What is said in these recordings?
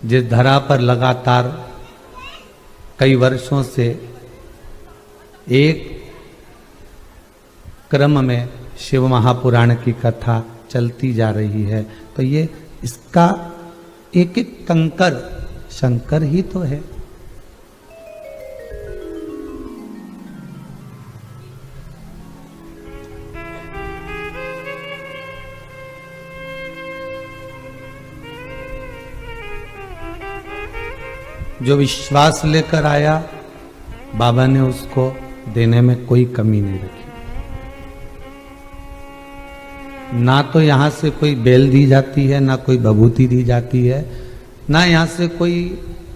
जिस धरा पर लगातार कई वर्षों से एक क्रम में शिव महापुराण की कथा चलती जा रही है, तो ये इसका एक एक कंकर शंकर ही तो है। जो विश्वास लेकर आया, बाबा ने उसको देने में कोई कमी नहीं रखी। ना तो यहां से कोई बेल दी जाती है, ना कोई भभूति दी जाती है, ना यहां से कोई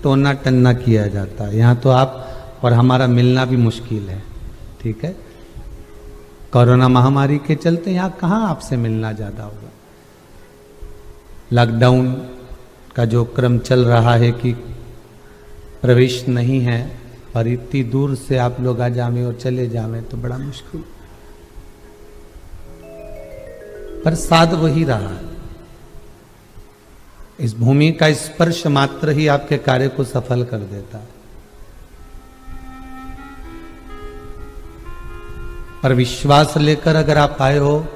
टोना टन्ना किया जाता है। यहां तो आप और हमारा मिलना भी मुश्किल है, ठीक है। कोरोना महामारी के चलते यहां कहां आपसे मिलना ज्यादा होगा। लॉकडाउन का जो क्रम चल रहा है कि प्रवेश नहीं है और इतनी दूर से आप लोग आ जावे और चले जावे तो बड़ा मुश्किल, पर साध वही रहा है। इस भूमि का स्पर्श मात्र ही आपके कार्य को सफल कर देता है। पर विश्वास लेकर अगर आप आए हो,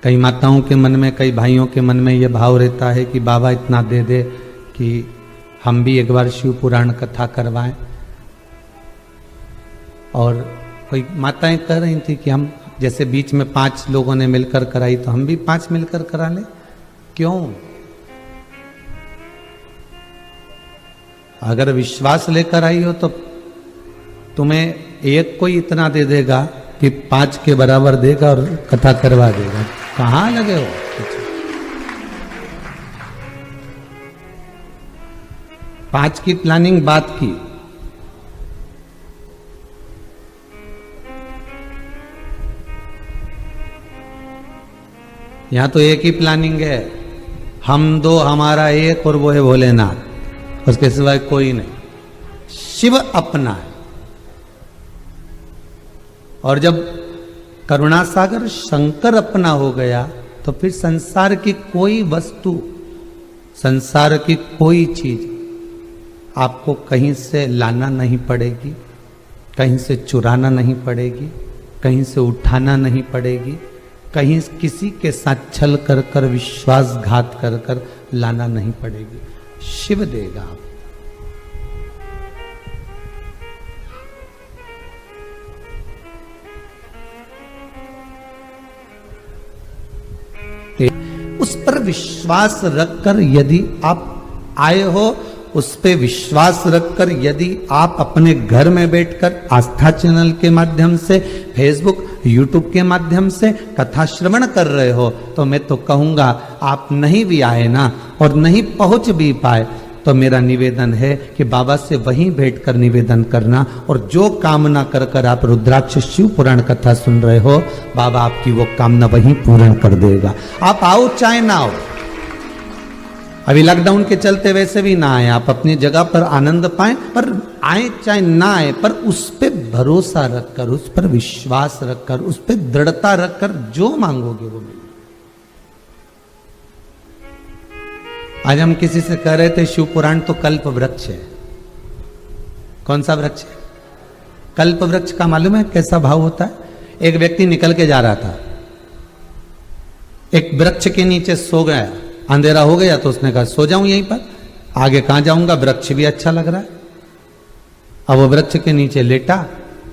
कई माताओं के मन में, कई भाइयों के मन में यह भाव रहता है कि बाबा इतना दे दे कि हम भी एक बार शिव पुराण कथा करवाएं। और कोई माताएं कह रही थी कि हम जैसे बीच में 5 लोगों ने मिलकर कराई तो हम भी 5 मिलकर करा लें। क्यों? अगर विश्वास लेकर आई हो तो तुम्हें एक कोई इतना दे देगा कि 5 के बराबर देगा और कथा करवा देगा। कहां लगे हो? पांच की प्लानिंग बात की, यहां तो एक ही प्लानिंग है, हम दो हमारा एक और वो है भोलेनाथ, उसके सिवाय कोई नहीं। शिव अपना है। और जब करुणासागर शंकर अपना हो गया तो फिर संसार की कोई वस्तु, संसार की कोई चीज आपको कहीं से लाना नहीं पड़ेगी, कहीं से चुराना नहीं पड़ेगी, कहीं से उठाना नहीं पड़ेगी, कहीं किसी के साथ छल कर कर, विश्वासघात कर कर लाना नहीं पड़ेगी। शिव देगा आप। उस पर विश्वास रखकर यदि आप आए हो, उस पे विश्वास रखकर यदि आप अपने घर में बैठकर आस्था चैनल के माध्यम से, फेसबुक, यूट्यूब के माध्यम से कथा श्रवण कर रहे हो, तो मैं तो कहूंगा आप नहीं भी आए ना और नहीं पहुंच भी पाए तो मेरा निवेदन है कि बाबा से वहीं बैठकर निवेदन करना, और जो कामना कर कर आप रुद्राक्ष शिव पुराण कथा सुन रहे हो, बाबा आपकी वो कामना वहीं पूर्ण कर देगा। आप आओ चाहे ना आओ। अभी लॉकडाउन के चलते वैसे भी ना आए, आप अपनी जगह पर आनंद पाएं, पर आए चाहे ना आए, पर उस पर भरोसा रखकर, उस पर विश्वास रखकर, उस पर दृढ़ता रखकर जो मांगोगे वो मिलेगा। आज हम किसी से कह रहे थे शिव पुराण तो कल्प वृक्ष है। कौन सा वृक्ष है? कल्प वृक्ष का मालूम है कैसा भाव होता है? एक व्यक्ति निकल के जा रहा था, एक वृक्ष के नीचे सो गया, अंधेरा हो गया तो उसने कहा सो जाऊं यहीं पर, आगे कहां जाऊंगा, वृक्ष भी अच्छा लग रहा है। अब वो वृक्ष के नीचे लेटा,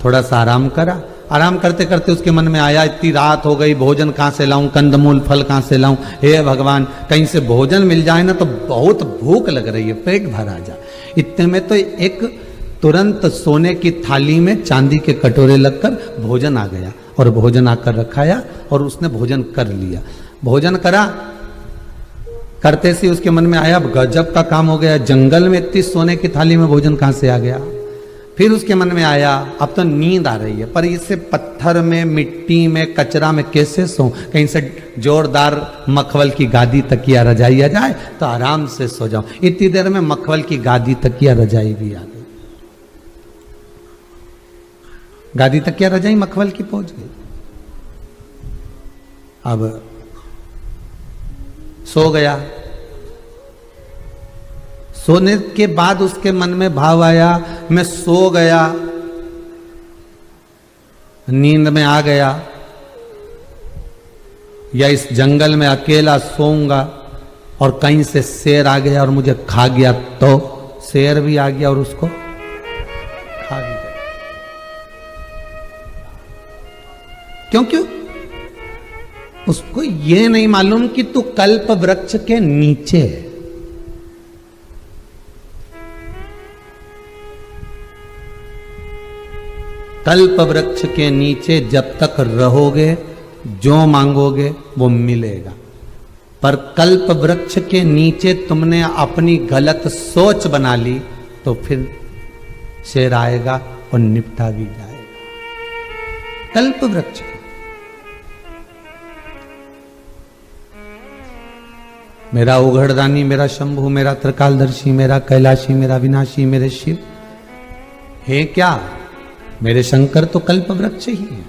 थोड़ा सा आराम करा। आराम करते करते उसके मन में आया इतनी रात हो गई, भोजन कहां से लाऊं, कंदमूल फल कहां से लाऊं, हे भगवान कहीं से भोजन मिल जाए ना, तो बहुत भूख लग रही है, पेट भर आ जाए। इतने में तो एक तुरंत सोने की थाली में चांदी के कटोरे लगकर भोजन आ गया, और भोजन आकर रखाया और उसने भोजन कर लिया। भोजन करा, करते से उसके मन में आया गजब का काम हो गया, जंगल में इतनी सोने की थाली में भोजन कहां से आ गया। फिर उसके मन में आया अब तो नींद आ रही है, पर इससे पत्थर में, मिट्टी में, कचरा में कैसे सो, कहीं से जोरदार मखमल की गादी तकिया रजाई आ जाए तो आराम से सो जाऊं। इतनी देर में मखमल की गादी तकिया रजाई भी आ गई, गादी तकिया रजाई मखमल की पहुंच गई। अब सो गया, सोने के बाद उसके मन में भाव आया, मैं सो गया, नींद में आ गया, या इस जंगल में अकेला सोऊंगा और कहीं से शेर आ गया और मुझे खा गया, तो शेर भी आ गया और उसको खा भी गया। क्योंकि उसको यह नहीं मालूम कि तू कल्प वृक्ष के नीचे है। कल्प वृक्ष के नीचे जब तक रहोगे, जो मांगोगे वो मिलेगा। पर कल्प वृक्ष के नीचे तुमने अपनी गलत सोच बना ली तो फिर शेर आएगा और निपटा भी जाएगा। कल्प वृक्ष मेरा उघड़दानी, मेरा शंभु, मेरा त्रिकालदर्शी, मेरा कैलाशी, मेरा विनाशी, मेरे शिव है क्या? मेरे शंकर तो कल्प वृक्ष ही है,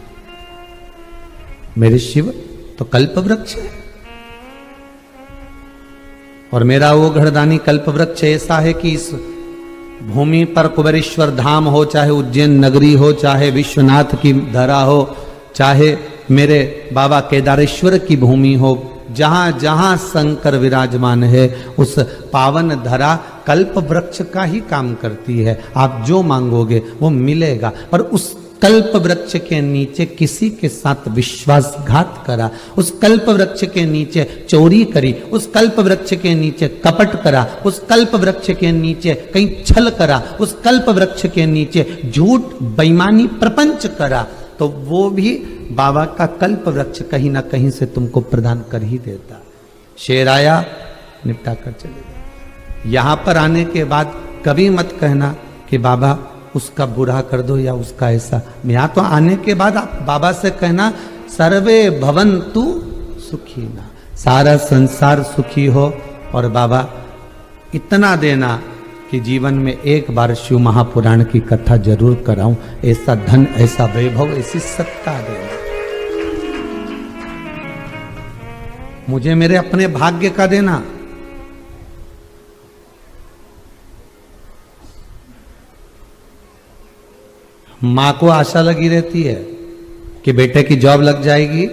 मेरे शिव तो कल्प वृक्ष है। और मेरा वो घड़दानी कल्प वृक्ष ऐसा है कि इस भूमि पर कुबेरेश्वर धाम हो, चाहे उज्जैन नगरी हो, चाहे विश्वनाथ की धरा हो, चाहे मेरे बाबा केदारेश्वर की भूमि हो, जहां जहां शंकर विराजमान है उस पावन धरा कल्प वृक्ष का ही काम करती है। आप जो मांगोगे वो मिलेगा। पर उस कल्प वृक्ष के नीचे किसी के साथ विश्वासघात करा, उस कल्प वृक्ष के नीचे चोरी करी, उस कल्प वृक्ष के नीचे कपट करा, उस कल्प वृक्ष के नीचे कहीं छल करा, उस कल्प वृक्ष के नीचे झूठ बेईमानी प्रपंच करा, तो वो भी बाबा का कल्प वृक्ष कहीं ना कहीं से तुमको प्रदान कर ही देता। शेर आया, निपटा कर चले गए। यहां पर आने के बाद कभी मत कहना कि बाबा उसका बुरा कर दो या उसका ऐसा। यहां तो आने के बाद आप बाबा से कहना सर्वे भवन्तु सुखीना, सारा संसार सुखी हो। और बाबा इतना देना कि जीवन में एक बार शिव महापुराण की कथा जरूर कराऊं, ऐसा धन, ऐसा वैभव, ऐसी सत्ता देना। मुझे मेरे अपने भाग्य का देना। मां को आशा लगी रहती है कि बेटे की जॉब लग जाएगी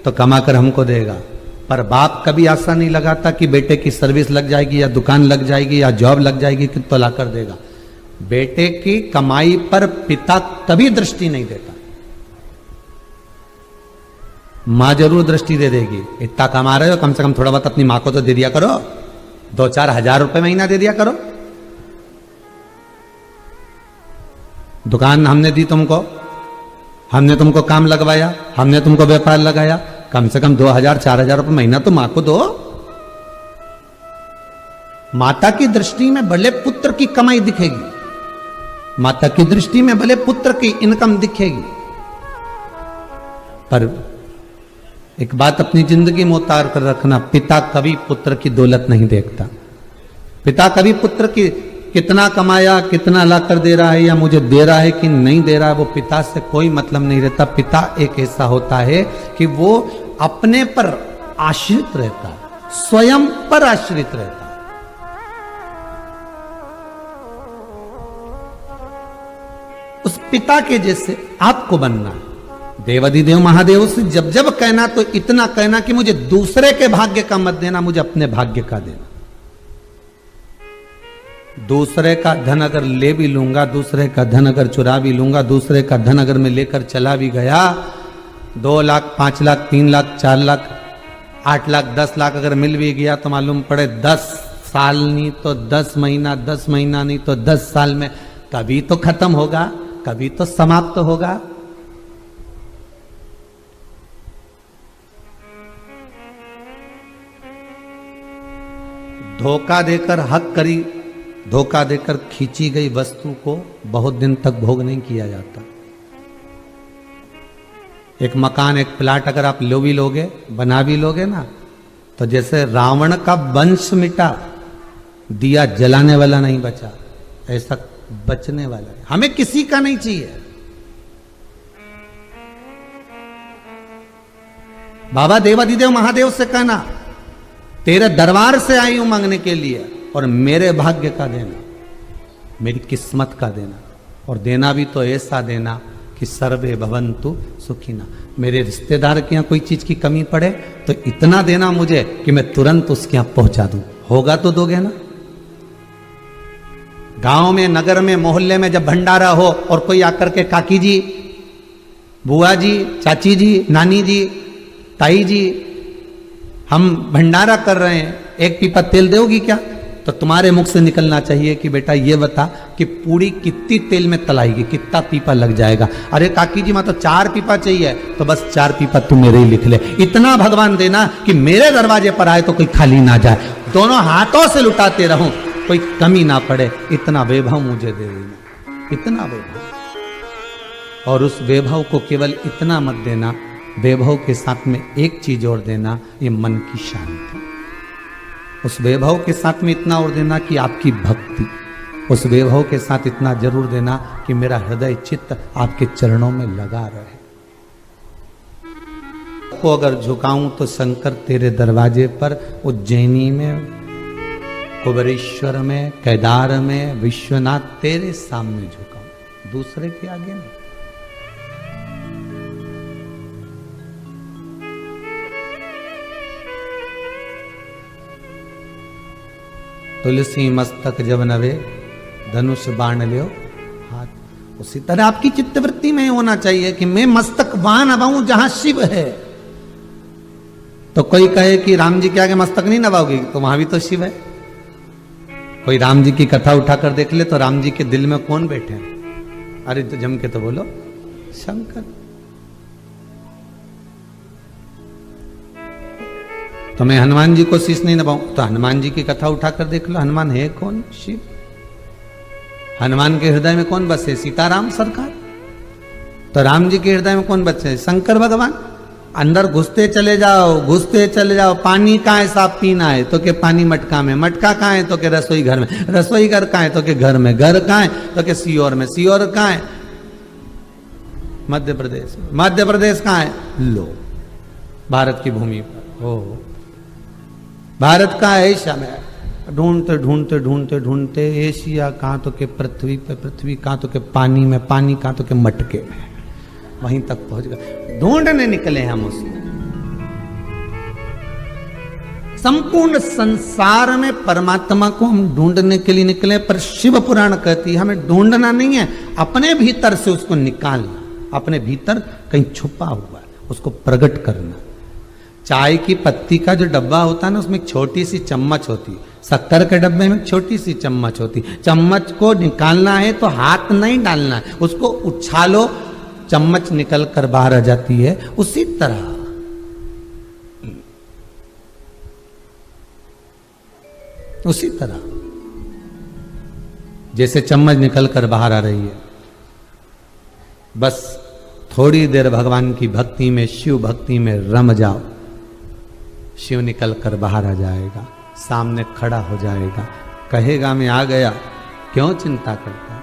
तो कमा कर हमको देगा, पर बाप कभी आशा नहीं लगाता कि बेटे की सर्विस लग जाएगी या दुकान लग जाएगी या जॉब लग जाएगी कि तो ला कर देगा। बेटे की कमाई पर पिता कभी दृष्टि नहीं देता। मां जरूर दृष्टि दे देगी, इतना कमा रहे हो कम से कम थोड़ा बहुत अपनी मां को तो दे दिया करो, 2-4 हजार रुपए महीना दे दिया करो। दुकान हमने दी तुमको, हमने तुमको काम लगवाया, हमने तुमको व्यापार लगाया, कम से कम 2,000-4,000 रुपए महीना तो मां को दो। माता की दृष्टि में भले पुत्र की कमाई दिखेगी, माता की दृष्टि में भले पुत्र की इनकम दिखेगी, पर एक बात अपनी जिंदगी में उतार कर रखना, पिता कभी पुत्र की दौलत नहीं देखता। पिता कभी पुत्र की कितना कमाया, कितना ला कर दे रहा है या मुझे दे रहा है कि नहीं दे रहा है, वो पिता से कोई मतलब नहीं रहता। पिता एक ऐसा होता है कि वो अपने पर आश्रित रहता है, स्वयं पर आश्रित रहता है। उस पिता के जैसे आपको बनना है। देवाधिदेव महादेव से जब जब कहना तो इतना कहना कि मुझे दूसरे के भाग्य का मत देना, मुझे अपने भाग्य का देना। दूसरे का धन अगर ले भी लूंगा, दूसरे का धन अगर चुरा भी लूंगा, दूसरे का धन अगर मैं लेकर चला भी गया, 2 लाख, 5 लाख, 3 लाख, 4 लाख, 8 लाख, 10 लाख अगर मिल भी गया तो मालूम पड़े 10 साल नहीं तो 10 महीना, 10 महीना नहीं तो 10 साल में कभी तो खत्म होगा, कभी तो समाप्त होगा। धोखा देकर हक करी, धोखा देकर खींची गई वस्तु को बहुत दिन तक भोग नहीं किया जाता। एक मकान, एक प्लाट अगर आप लो भी लोगे, बना भी लोगे ना, तो जैसे रावण का वंश मिटा, दिया जलाने वाला नहीं बचा, ऐसा बचने वाला है। हमें किसी का नहीं चाहिए। बाबा देवाधिदेव महादेव से कहना, तेरे दरबार से आई हूं मांगने के लिए, और मेरे भाग्य का देना, मेरी किस्मत का देना, और देना भी तो ऐसा देना कि सर्वे भवन्तु सुखिना। मेरे रिश्तेदार के यहाँ कोई चीज की कमी पड़े तो इतना देना मुझे कि मैं तुरंत उसके यहाँ पहुंचा दूं। होगा तो दोगे ना? गांव में, नगर में, मोहल्ले में जब भंडारा हो और कोई आकर के काकी जी, बुआ जी, चाची जी, नानी जी, ताई जी, हम भंडारा कर रहे हैं, एक पीपा तेल दोगी क्या? तो तुम्हारे मुख से निकलना चाहिए कि बेटा ये बता कि पूड़ी कितनी तेल में तलाएगी, कितना पीपा लग जाएगा। अरे काकी जी, मैं तो 4 पीपा चाहिए, तो बस 4 पीपा तू मेरे ही लिख ले। इतना भगवान देना कि मेरे दरवाजे पर आए तो कोई खाली ना जाए, दोनों हाथों से लुटाते रहूं, कोई कमी ना पड़े। इतना वैभव मुझे दे देना, इतना वैभव। और उस वैभव को केवल इतना मत देना, वैभव के साथ में एक चीज और देना, ये मन की शांति। उस वैभव के साथ में इतना और देना कि आपकी भक्ति। उस वैभव के साथ इतना जरूर देना कि मेरा हृदय चित्त आपके चरणों में लगा रहे। को अगर झुकाऊं तो शंकर तेरे दरवाजे पर, उज्जैनी में, कुबरेश्वर में, केदार में, विश्वनाथ तेरे सामने झुकाऊं, दूसरे के आगे नहीं। तुलसी मस्तक जब नवे, धनुष बाण लियो हाथ। उसी तरह आपकी चित्तवृत्ति में होना चाहिए कि मैं मस्तक वहां नवाऊं जहां शिव है। तो कोई कहे कि राम जी के आगे मस्तक नहीं नवाओगी, तो वहां भी तो शिव है। कोई राम जी की कथा उठाकर देख ले तो राम जी के दिल में कौन बैठे हैं? अरे तो जम के तो बोलो, शंकर। तो मैं हनुमान जी को शीश नहीं नभाऊं, तो हनुमान जी की कथा उठाकर देख लो, हनुमान है कौन? शिव। हनुमान के हृदय में कौन बसे? सीताराम सरकार। तो राम जी के हृदय में कौन बसे? शंकर भगवान। अंदर घुसते चले जाओ, घुसते चले जाओ। पानी कहाँ है? साफ पीना है तो के पानी मटका में, मटका कहाँ है? तो के रसोई घर में, रसोई घर कहाँ है? तो के घर में, घर कहाँ है? तो के सीहोर में, सीहोर कहाँ है? मध्य प्रदेश। मध्य प्रदेश कहाँ है? लो, भारत की भूमि पर। ओ भारत का एशिया में। ढूंढते ढूंढते ढूंढते ढूंढते एशिया कहाँ तो के पृथ्वी पे, पृथ्वी कहाँ तो के पानी में, पानी कहाँ तो के मटके में, वहीं तक पहुंच गए। ढूंढने निकले हम उसमें। संपूर्ण संसार में परमात्मा को हम ढूंढने के लिए निकले, पर शिव पुराण कहती है हमें ढूंढना नहीं है, अपने भीतर से उसको निकालना। अपने भीतर कहीं छुपा हुआ है, उसको प्रकट करना। चाय की पत्ती का जो डब्बा होता है ना, उसमें एक छोटी सी चम्मच होती है। शक्कर के डब्बे में छोटी सी चम्मच होती। चम्मच को निकालना है तो हाथ नहीं डालना है, उसको उछालो, चम्मच निकल कर बाहर आ जाती है। उसी तरह जैसे चम्मच निकल कर बाहर आ रही है, बस थोड़ी देर भगवान की भक्ति में, शिव भक्ति में रम जाओ, शिव निकल कर बाहर आ जाएगा, सामने खड़ा हो जाएगा, कहेगा मैं आ गया, क्यों चिंता करता है?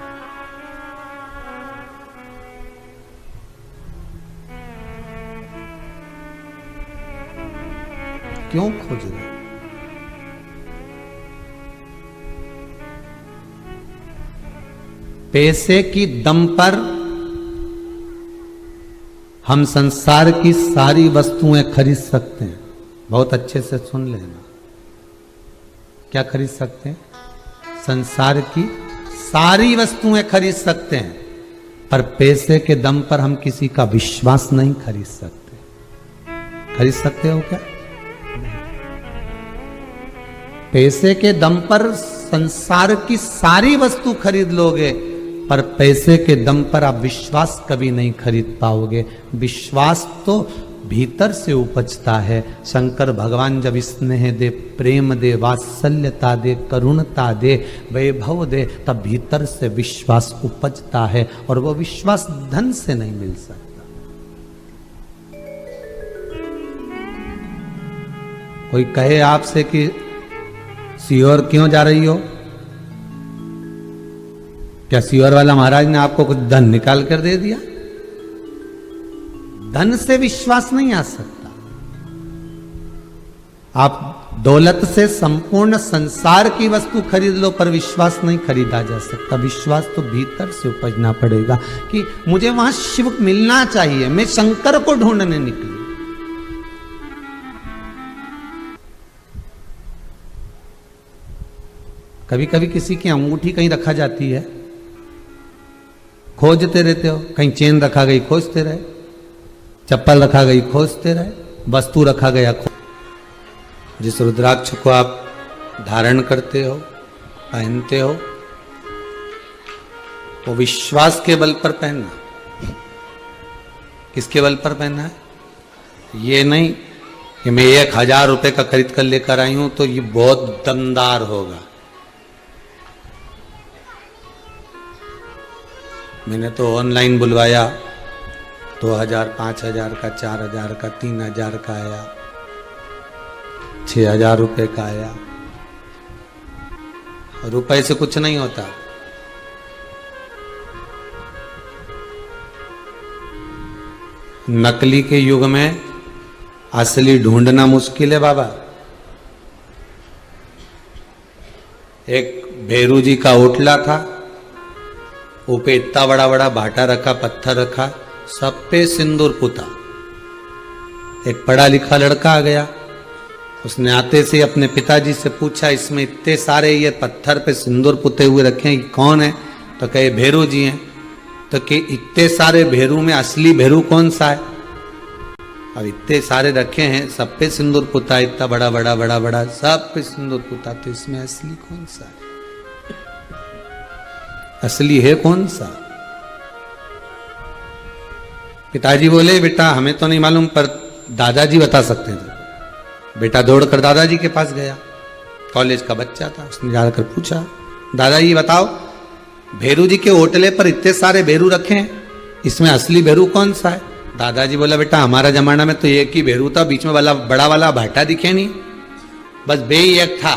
क्यों खोज रहे? पैसे की दम पर हम संसार की सारी वस्तुएं खरीद सकते हैं। बहुत अच्छे से सुन लेना, क्या खरीद सकते हैं? संसार की सारी वस्तुएं खरीद सकते हैं, पर पैसे के दम पर हम किसी का विश्वास नहीं खरीद सकते। खरीद सकते हो क्या? पैसे के दम पर संसार की सारी वस्तु खरीद लोगे, पर पैसे के दम पर आप विश्वास कभी नहीं खरीद पाओगे। विश्वास तो भीतर से उपजता है। शंकर भगवान जब स्नेह दे, प्रेम दे, वात्सल्यता दे, करुणता दे, वैभव दे, तब भीतर से विश्वास उपजता है, और वो विश्वास धन से नहीं मिल सकता। कोई कहे आपसे कि सीहोर क्यों जा रही हो, क्या सीहोर वाला महाराज ने आपको कुछ धन निकाल कर दे दिया? धन से विश्वास नहीं आ सकता। आप दौलत से संपूर्ण संसार की वस्तु खरीद लो पर विश्वास नहीं खरीदा जा सकता। विश्वास तो भीतर से उपजना पड़ेगा कि मुझे वहां शिव मिलना चाहिए, मैं शंकर को ढूंढने निकली। कभी कभी किसी की अंगूठी कहीं रखा जाती है, खोजते रहते हो, कहीं चेन रखा गई खोजते रहे, चप्पल रखा गई खोजते रहे, वस्तु रखा गया जिस रुद्राक्ष को आप धारण करते हो, पहनते हो, वो विश्वास के बल पर पहनना। किसके बल पर पहनना है? ये नहीं कि मैं 1000 रुपए का खरीद कर लेकर आई हूं तो ये बहुत दमदार होगा। मैंने तो ऑनलाइन बुलवाया, 2000, 5000 का, 4000 का, 3000 का आया, 6000 रुपए का आया। रुपए से कुछ नहीं होता। नकली के युग में असली ढूंढना मुश्किल है बाबा। एक भेरू जी का ओटला था, ऊपर इतना बड़ा बड़ा भाटा रखा, पत्थर रखा, सब पे सिंदूर पुता। एक पढ़ा लिखा लड़का आ गया, उसने आते से अपने पिताजी से पूछा, इसमें इतने सारे ये पत्थर पे सिंदूर पुते हुए रखे हैं, कौन है? तो कहे भेरू जी हैं। तो कि इतने सारे भेरू में असली भेरू कौन सा है? अब इतने सारे रखे हैं, सब पे सिंदूर पुता, इतना बड़ा बड़ा बड़ा बड़ा सब पे सिंदूर पुता, तो इसमें असली कौन सा है? असली है कौन सा? पिताजी बोले, बेटा हमें तो नहीं मालूम, पर दादाजी बता सकते थे। बेटा दौड़कर दादाजी के पास गया, कॉलेज का बच्चा था, उसने जाकर पूछा, दादाजी बताओ, भेरू जी के ओटले पर इतने सारे भेरू रखे हैं, इसमें असली भेरू कौन सा है? दादाजी बोला, बेटा हमारा जमाना में तो एक ही भेरू था, बीच में वाला बड़ा वाला भाटा दिखे नहीं, बस बे ही एक था।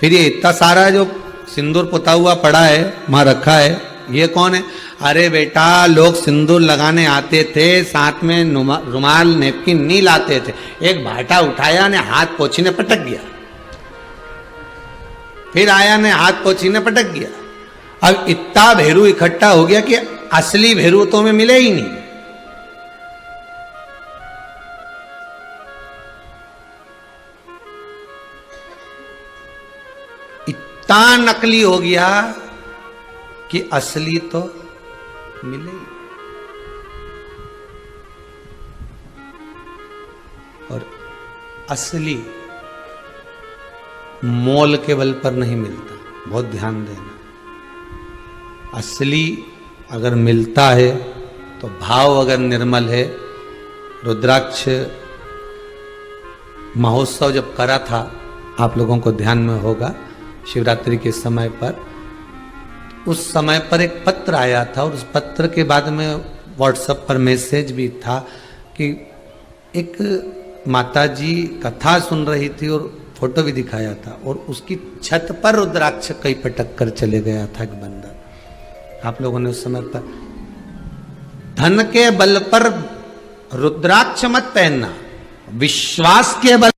फिर ये इतना सारा जो सिंदूर पुता हुआ पड़ा है, वहां रखा है, ये कौन है? अरे बेटा लोग सिंदूर लगाने आते थे, साथ में रुमाल नेपकिन नहीं लाते थे, एक भाटा उठाया ने हाथ पोछीने पटक गया, फिर आया ने हाथ पोछीने पटक गया। अब इतना भेरू इकट्ठा हो गया कि असली भेरू तो में मिले ही नहीं। इतना नकली हो गया कि असली तो मिले। और असली मोल के बल पर नहीं मिलता, बहुत ध्यान देना। असली अगर मिलता है तो भाव अगर निर्मल है। रुद्राक्ष महोत्सव जब करा था, आप लोगों को ध्यान में होगा, शिवरात्रि के समय पर, उस समय पर एक पत्र आया था, और उस पत्र के बाद में व्हाट्सएप पर मैसेज भी था कि एक माताजी कथा सुन रही थी और फोटो भी दिखाया था, और उसकी छत पर रुद्राक्ष कई पटक कर चले गया था एक बंदा। आप लोगों ने उस समय पर, धन के बल पर रुद्राक्ष मत पहनना, विश्वास के बल